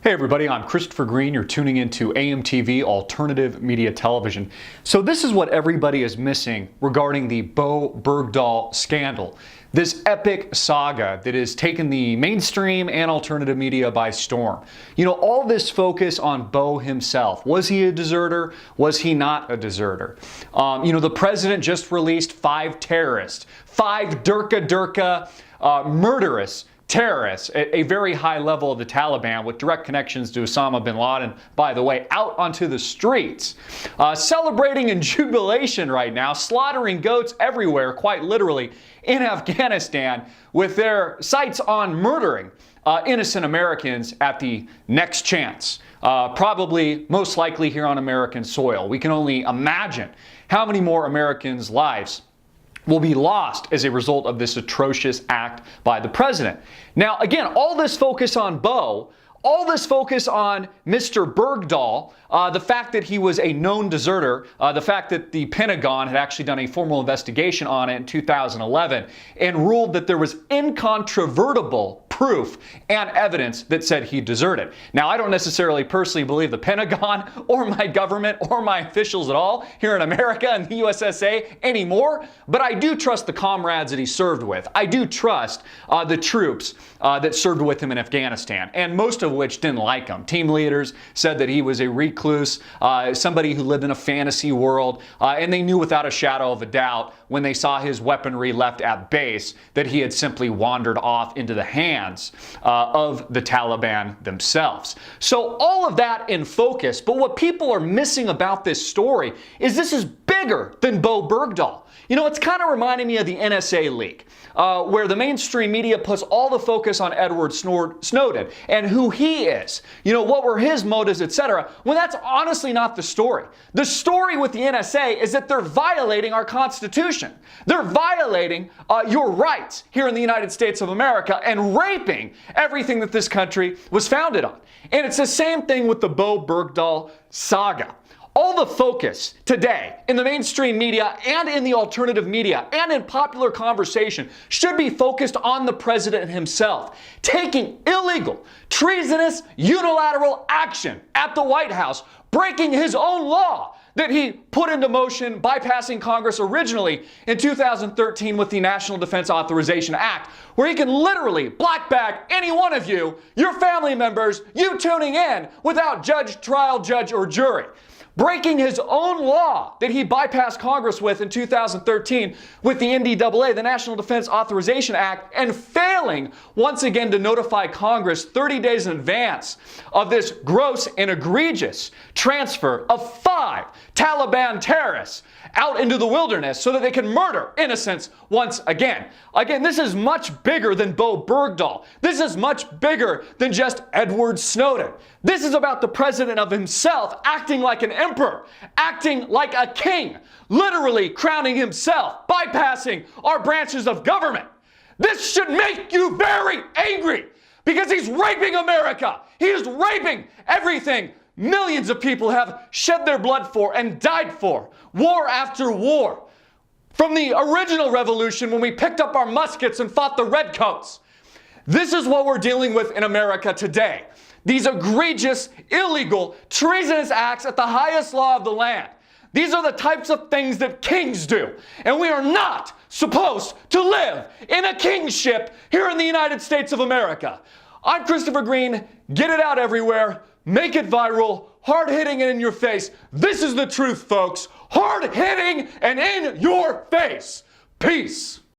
Hey everybody, I'm Christopher Green. You're tuning into AMTV Alternative Media Television. So this is what everybody is missing regarding the Bowe Bergdahl scandal. This epic saga that has taken the mainstream and alternative media by storm. You know, all this focus on Bowe himself. Was he a deserter? Was he not a deserter? The president just released 5 terrorists, 5 Durka murderous terrorists at a very high level of the Taliban with direct connections to Osama bin Laden, by the way, out onto the streets, celebrating in jubilation right now, slaughtering goats everywhere, quite literally, in Afghanistan, with their sights on murdering innocent Americans at the next chance. Probably, most likely here on American soil. We can only imagine how many more Americans' lives will be lost as a result of this atrocious act by the president. Now, again, all this focus on Bowe, all this focus on Mr. Bergdahl, the fact that he was a known deserter, the fact that the Pentagon had actually done a formal investigation on it in 2011 and ruled that there was incontrovertible proof and evidence that said he deserted. Now, I don't necessarily personally believe the Pentagon or my government or my officials at all here in America and the USSA anymore, but I do trust the comrades that he served with. I do trust the troops that served with him in Afghanistan, and most of which didn't like him. Team leaders said that he was a recluse, somebody who lived in a fantasy world, and they knew without a shadow of a doubt when they saw his weaponry left at base that he had simply wandered off into the hands of the Taliban themselves. So all of that in focus, but what people are missing about this story is this is bigger than Bowe Bergdahl. You know, it's kind of reminding me of the NSA leak, where the mainstream media puts all the focus on Edward Snowden and who he is. You know, what were his motives, etc. When that's honestly not the story. The story with the NSA is that they're violating our Constitution. They're violating your rights here in the United States of America and raping everything that this country was founded on. And it's the same thing with the Bowe Bergdahl saga. All the focus today in the mainstream media and in the alternative media and in popular conversation should be focused on the president himself, taking illegal, treasonous, unilateral action at the White House, breaking his own law that he put into motion, bypassing Congress originally in 2013 with the National Defense Authorization Act, where he can literally black bag any one of you, your family members, you tuning in, without judge, trial, judge, or jury. Breaking his own law that he bypassed Congress with in 2013 with the NDAA, the National Defense Authorization Act, and failing once again to notify Congress 30 days in advance of this gross and egregious transfer of 5 Taliban terrorists out into the wilderness so that they can murder innocents once again. Again, this is much bigger than Bowe Bergdahl. This is much bigger than just Edward Snowden. This is about the president of himself acting like an emperor, acting like a king, literally crowning himself, bypassing our branches of government. This should make you very angry because he's raping America. He is raping everything millions of people have shed their blood for and died for, war after war. From the original revolution when we picked up our muskets and fought the redcoats. This is what we're dealing with in America today. These egregious, illegal, treasonous acts at the highest law of the land. These are the types of things that kings do. And we are not supposed to live in a kingship here in the United States of America. I'm Christopher Green. Get it out everywhere. Make it viral. Hard-hitting and in your face. This is the truth, folks. Hard-hitting and in your face. Peace.